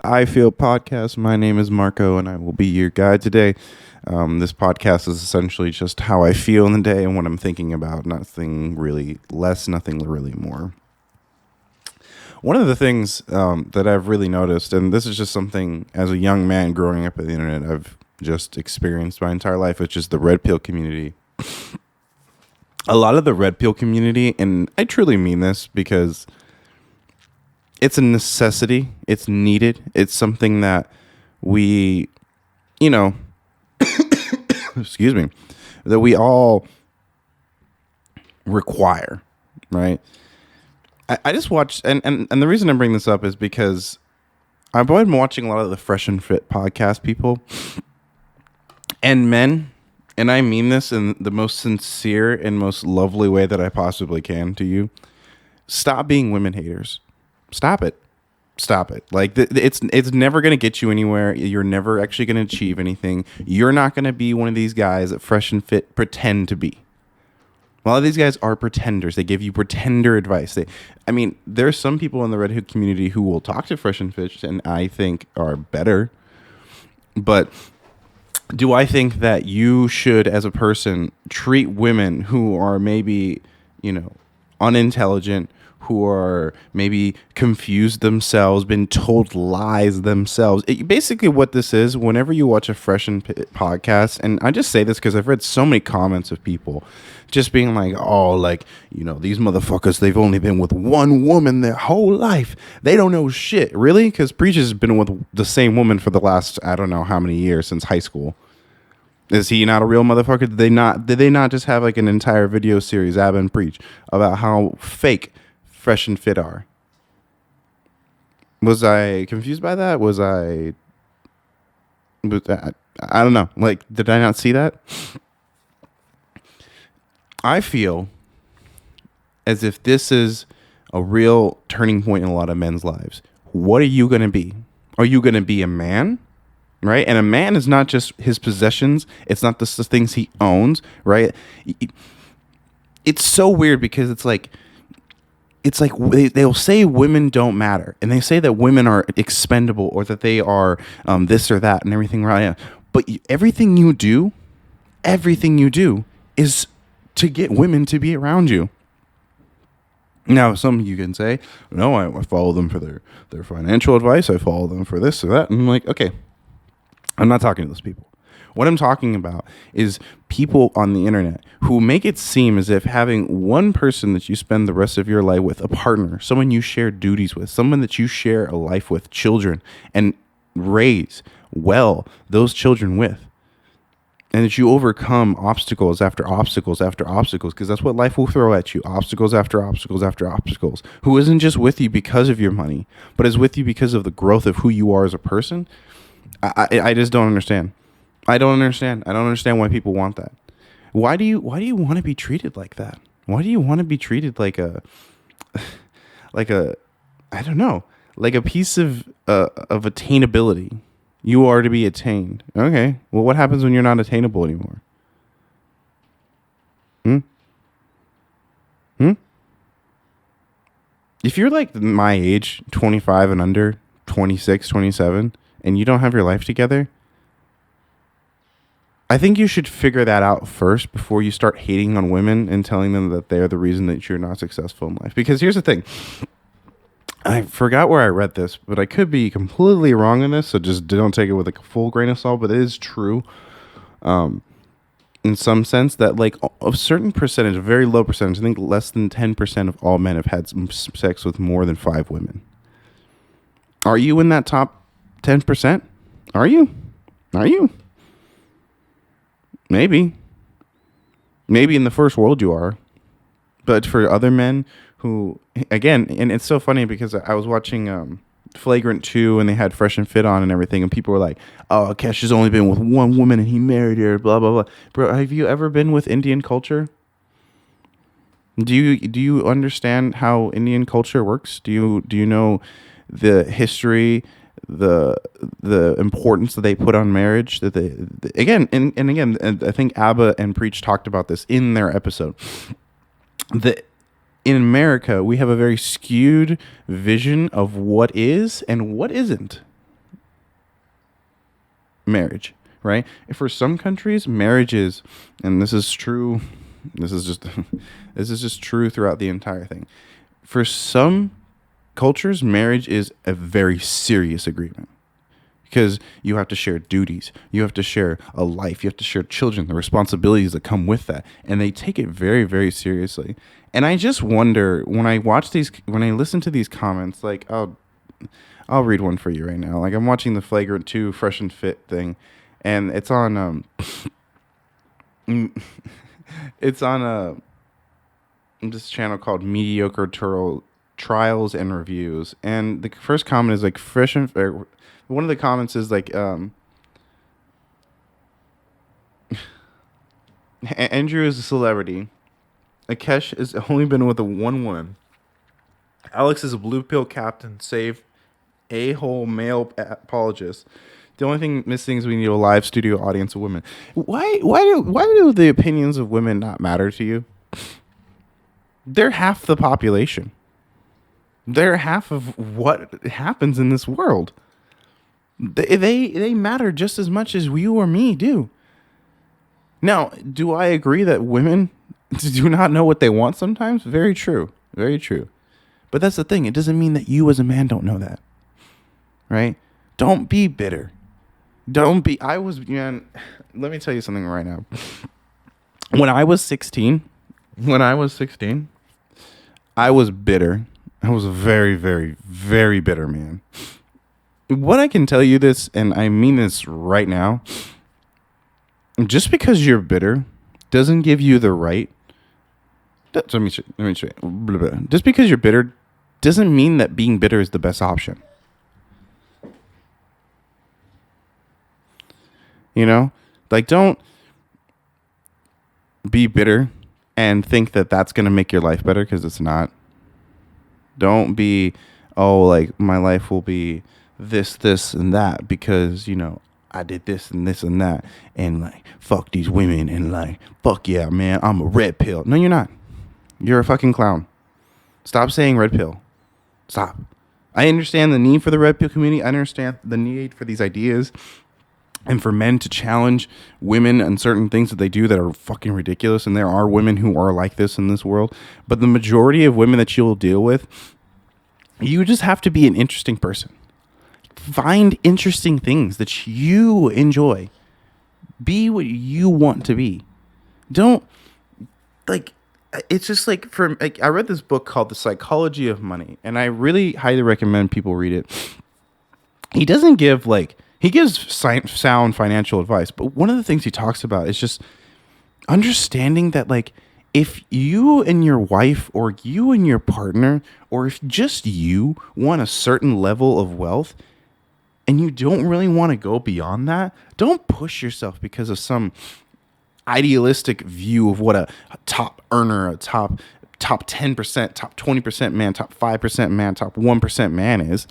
I Feel podcast. My name is Marco, and I will be your guide today. This podcast is essentially just how I feel in the day and what I'm thinking about. Nothing really less, nothing really more. One of the things that I've really noticed, and this is just something as a young man growing up on the internet, I've just experienced my entire life, which is the red pill community. A lot of the red pill community, and I truly mean this because it's a necessity. It's needed. It's something that we, excuse me, that we all require, right? I just watched, and the reason I bring this up is because I've been watching a lot of the Fresh and Fit podcast people and men, and I mean this in the most sincere and most lovely way that I possibly can to you. Stop being women haters. Stop it. Like it's never going to get you anywhere. You're never actually going to achieve anything. You're not going to be one of these guys that Fresh and Fit pretend to be. A lot of these guys are pretenders. They give you pretender advice. There's some people in the Red Hood community who will talk to Fresh and Fit and I think are better. But do I think that you should, as a person, treat women who are maybe, unintelligent, who are maybe confused themselves, been told lies themselves? Basically what this is, whenever you watch a Fresh and Fit podcast, and I just say this because I've read so many comments of people just being like, these motherfuckers, they've only been with one woman their whole life. They don't know shit. Really? Because Preach has been with the same woman for the last, I don't know how many years, since high school. Is he not a real motherfucker? Did they not just have like an entire video series, Ab and Preach, about how fake Fresh and Fit are? Was I confused by that? I don't know. Like, did I not see that? I feel as if this is a real turning point in a lot of men's lives. What are you going to be? Are you going to be a man? Right? And a man is not just his possessions. It's not the things he owns, right? It's so weird because it's like they'll say women don't matter, and they say that women are expendable or that they are this or that and everything, right? But everything you do is to get women to be around you. Now, some of you can say, no, I follow them for their financial advice. I follow them for this or that. And I'm like, okay, I'm not talking to those people. What I'm talking about is people on the internet who make it seem as if having one person that you spend the rest of your life with, a partner, someone you share duties with, someone that you share a life with, children, and raise well those children with, and that you overcome obstacles after obstacles after obstacles, because that's what life will throw at you, obstacles after obstacles after obstacles, who isn't just with you because of your money, but is with you because of the growth of who you are as a person. I just don't understand. I don't understand why people want that. Why do you want to be treated like that? Why do you want to be treated like a I don't know, like a piece of attainability? You are to be attained. Okay. Well, what happens when you're not attainable anymore? If you're like my age, 25 and under, 26, 27, and you don't have your life together, I think you should figure that out first before you start hating on women and telling them that they're the reason that you're not successful in life. Because here's the thing. I forgot where I read this, but I could be completely wrong in this, so just don't take it with a full grain of salt, but it is true in some sense that like a certain percentage, a very low percentage, I think less than 10% of all men have had sex with more than 5 women. Are you in that top 10%? Are you? Maybe in the first world you are, but for other men who, again, and it's so funny because I was watching Flagrant 2 and they had Fresh and Fit on and everything, and people were like, oh, Kesh has only been with one woman and he married her, blah blah blah. Bro, have you ever been with Indian culture? Do you understand how Indian culture works? Do you know the history, the importance that they put on marriage? That they again, I think Abba and Preach talked about this in their episode. In America, we have a very skewed vision of what is and what isn't. marriage, right? For some countries, marriage is, and this is true, this is just this is just true throughout the entire thing. For some cultures, marriage is a very serious agreement because you have to share duties, you have to share a life, you have to share children, the responsibilities that come with that, and they take it very, very seriously. And I just wonder when I listen to these comments, like I'll read one for you right now. Like I'm watching the Flagrant 2 Fresh and Fit thing, and it's on it's on this channel called Mediocre Trials and Reviews. And the first comment is like fresh and one of the comments is like Andrew is a celebrity. Akesh has only been with one woman. Alex is a blue pill captain, save a-hole male apologist. The only thing missing is we need a live studio audience of women. Why do the opinions of women not matter to you? They're half the population. They're half of what happens in this world. They matter just as much as you or me do. Now, do I agree that women do not know what they want sometimes? Very true. Very true. But that's the thing. It doesn't mean that you as a man don't know that. Right? Don't be bitter. Let me tell you something right now. When I was 16, I was bitter. I was a very, very, very bitter man. What I can tell you this, and I mean this right now, just because you're bitter doesn't give you the right. Let me show you. Just because you're bitter doesn't mean that being bitter is the best option. You know, like don't be bitter and think that that's going to make your life better, because it's not. Don't be, like my life will be this, and that because, I did this and this and that, and like, fuck these women, and like, fuck yeah, man, I'm a red pill. No, you're not. You're a fucking clown. Stop saying red pill. Stop. I understand the need for the red pill community. I understand the need for these ideas and for men to challenge women and certain things that they do that are fucking ridiculous. And there are women who are like this in this world. But the majority of women that you will deal with, you just have to be an interesting person. Find interesting things that you enjoy. Be what you want to be. Don't, like, it's just like, I read this book called The Psychology of Money, and I really highly recommend people read it. He doesn't give, he gives sound financial advice, but one of the things he talks about is just understanding that, like, if you and your wife or you and your partner, or if just you want a certain level of wealth, and you don't really want to go beyond that, don't push yourself because of some idealistic view of what a top earner, a top 10%, top 20% man, top 5% man, top 1% man is.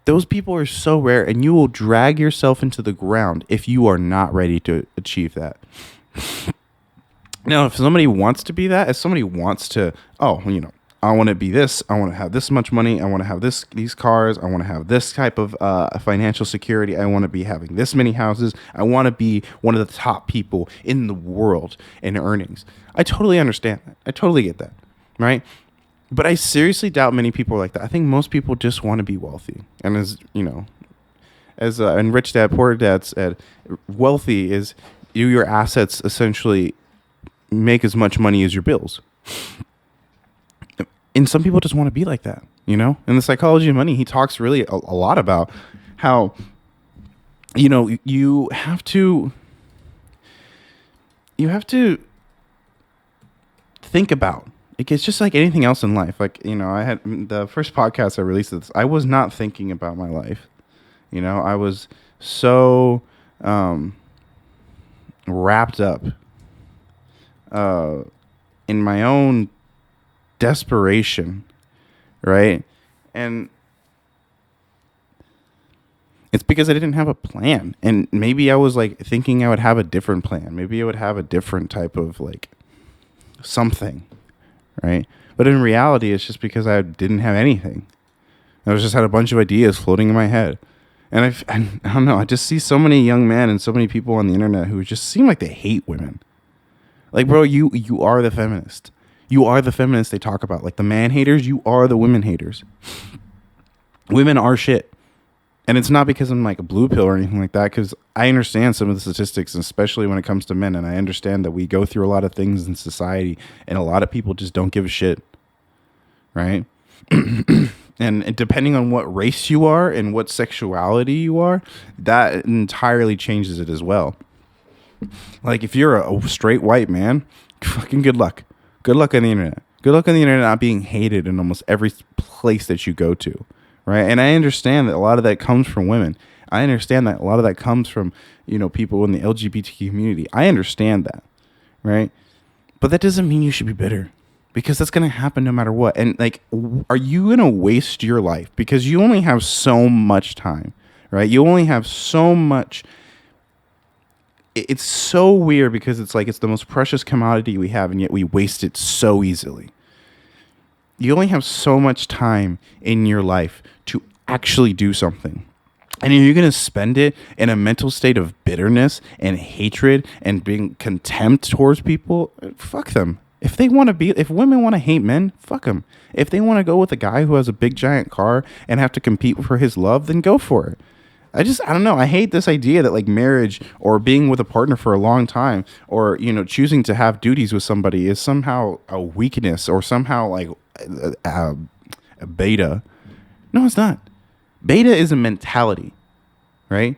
Those people are so rare, and you will drag yourself into the ground if you are not ready to achieve that. Now, if somebody wants to be that, if somebody wants to, I want to be this, I want to have this much money, I want to have these cars, I want to have this type of financial security, I want to be having this many houses, I want to be one of the top people in the world in earnings. I totally understand that. I totally get that, right? But I seriously doubt many people are like that. I think most people just want to be wealthy. And as Rich Dad, Poor Dad said, wealthy is your assets essentially make as much money as your bills. And some people just want to be like that, In The Psychology of Money, he talks really a lot about how, you have to think about, it's just like anything else in life. Like, I had the first podcast I released this, I was not thinking about my life. I was so wrapped up in my own desperation, right? And it's because I didn't have a plan. And maybe I was like thinking I would have a different plan. Maybe I would have a different type of like something, right? But in reality, it's just because I didn't have anything. I just had a bunch of ideas floating in my head. And I don't know. I just see so many young men and so many people on the internet who just seem like they hate women. Like, bro, you are the feminist. You are the feminist they talk about. Like the man haters, you are the women haters. Women are shit. And it's not because I'm like a blue pill or anything like that, because I understand some of the statistics, especially when it comes to men. And I understand that we go through a lot of things in society and a lot of people just don't give a shit. Right? And depending on what race you are and what sexuality you are, that entirely changes it as well. Like if you're a straight white man, fucking good luck. Good luck on the internet. Good luck on the internet not being hated in almost every place that you go to. Right. And I understand that a lot of that comes from women. I understand that a lot of that comes from, people in the LGBT community. I understand that. Right. But that doesn't mean you should be bitter, because that's going to happen no matter what. And like, are you going to waste your life because you only have so much time? Right. You only have so much. It's so weird because it's like it's the most precious commodity we have, and yet we waste it so easily. You only have so much time in your life to actually do something. And you're going to spend it in a mental state of bitterness and hatred and being contempt towards people. Fuck them. If women want to hate men, fuck them. If they want to go with a guy who has a big giant car and have to compete for his love, then go for it. I don't know. I hate this idea that like marriage or being with a partner for a long time or, choosing to have duties with somebody is somehow a weakness or somehow like a beta. No, it's not. Beta is a mentality, right?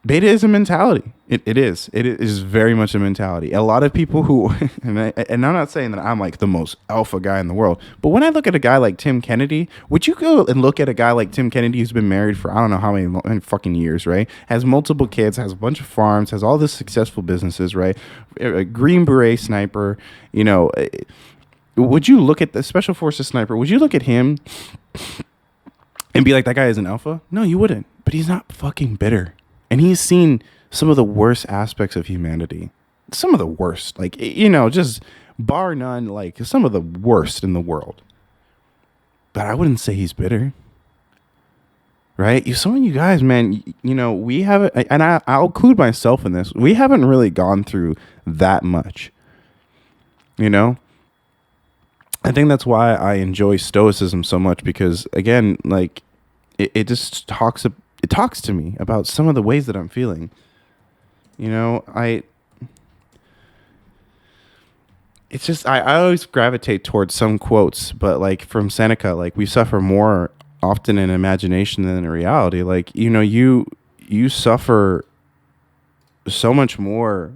Beta is a mentality. It is. It is very much a mentality. A lot of people who, and I'm not saying that I'm like the most alpha guy in the world, but when I look at a guy like Tim Kennedy, would you go and look at a guy like Tim Kennedy who's been married for I don't know how many fucking years, right? Has multiple kids, has a bunch of farms, has all this successful businesses, right? A Green Beret sniper, would you look at the Special Forces sniper? Would you look at him and be like, that guy is an alpha? No, you wouldn't. But he's not fucking bitter. And he's seen some of the worst aspects of humanity. Some of the worst. Like, just bar none, like some of the worst in the world. But I wouldn't say he's bitter. Right? Some of you guys, man, we haven't, and I'll include myself in this, we haven't really gone through that much. I think that's why I enjoy stoicism so much, because again, like it just talks to me about some of the ways that I'm feeling. I always gravitate towards some quotes, but like from Seneca, like we suffer more often in imagination than in reality. Like, you suffer so much more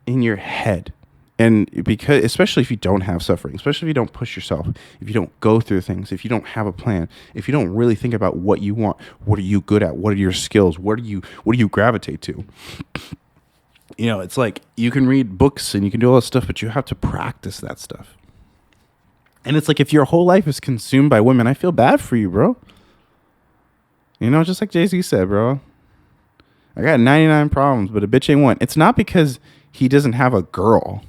in your head. And because, especially if you don't have suffering, especially if you don't push yourself, if you don't go through things, if you don't have a plan, if you don't really think about what you want, what are you good at, what are your skills, what do you gravitate to? It's like you can read books and you can do all this stuff, but you have to practice that stuff. And it's like if your whole life is consumed by women, I feel bad for you, bro. Just like Jay-Z said, bro. I got 99 problems, but a bitch ain't one. It's not because he doesn't have a girl.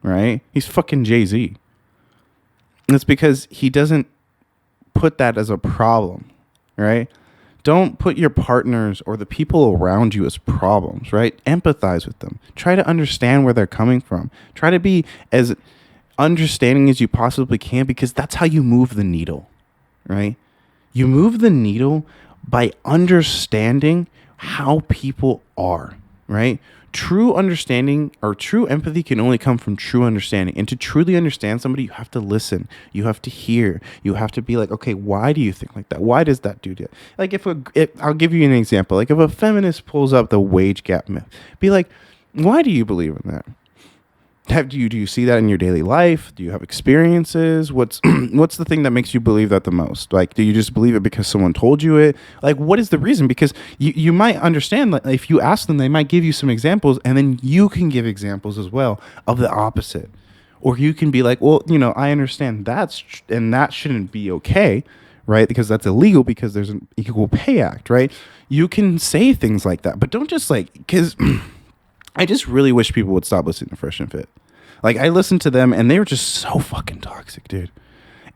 Right? He's fucking Jay-Z. And it's because he doesn't put that as a problem, right? Don't put your partners or the people around you as problems, right? Empathize with them. Try to understand where they're coming from. Try to be as understanding as you possibly can, because that's how you move the needle, right? You move the needle by understanding how people are, right? True understanding or true empathy can only come from true understanding. And to truly understand somebody, you have to listen. You have to hear. You have to be like, okay, why do you think like that? Why does that do that? Like if I'll give you an example. Like if a feminist pulls up the wage gap myth, be like, why do you believe in that? Do you see that in your daily life? Do you have experiences? What's the thing that makes you believe that the most? Like, do you just believe it because someone told you it? Like, what is the reason? Because you might understand that if you ask them, they might give you some examples, and then you can give examples as well of the opposite. Or you can be like, well, I understand and that shouldn't be okay, right? Because that's illegal because there's an Equal Pay Act, right? You can say things like that, but don't just because I just really wish people would stop listening to Fresh and Fit. Like, I listened to them, and they were just so fucking toxic, dude.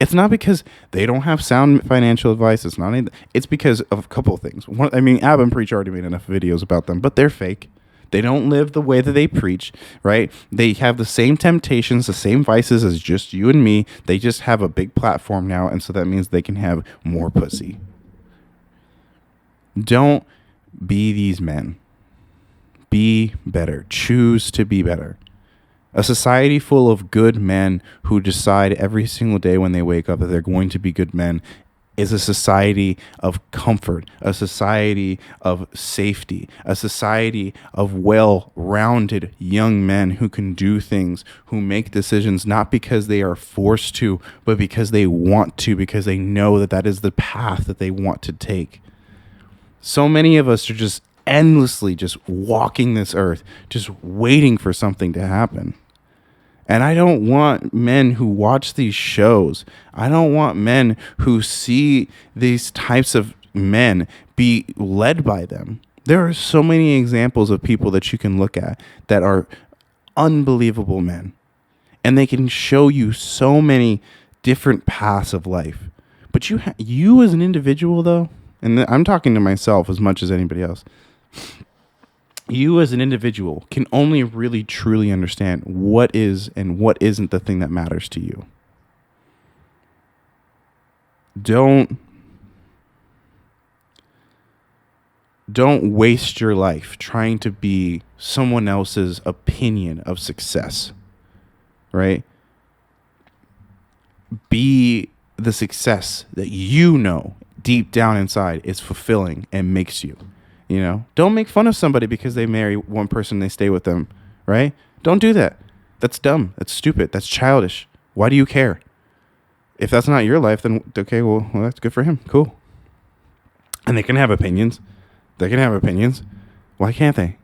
It's not because they don't have sound financial advice. It's not anything. It's because of a couple of things. One, I mean, Ab and Preach already made enough videos about them, but they're fake. They don't live the way that they preach, right? They have the same temptations, the same vices as just you and me. They just have a big platform now, and so that means they can have more pussy. Don't be these men. Be better. Choose to be better. A society full of good men who decide every single day when they wake up that they're going to be good men is a society of comfort, a society of safety, a society of well-rounded young men who can do things, who make decisions not because they are forced to, but because they want to, because they know that that is the path that they want to take. So many of us are just endlessly just walking this earth, just waiting for something to happen. And I don't want men who watch these shows, I don't want men who see these types of men be led by them. There are so many examples of people that you can look at that are unbelievable men. And they can show you so many different paths of life. But you as an individual, though, and I'm talking to myself as much as anybody else, you as an individual can only really truly understand what is and what isn't the thing that matters to you. Don't waste your life trying to be someone else's opinion of success, right? Be the success that you know deep down inside is fulfilling and makes you. You know, don't make fun of somebody because they marry one person, they stay with them, right? Don't do that. That's dumb. That's stupid. That's childish. Why do you care? If that's not your life, then okay, well, that's good for him. Cool. And they can have opinions. They can have opinions. Why can't they?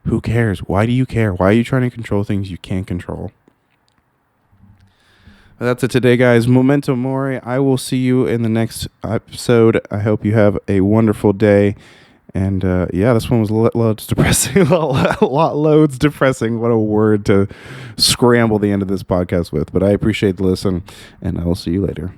Who cares? Why do you care? Why are you trying to control things you can't control? That's it today, guys. Memento Mori. I will see you in the next episode. I hope you have a wonderful day. And yeah, this one was loads depressing. a lot loads depressing. What a word to scramble the end of this podcast with. But I appreciate the listen, and I will see you later.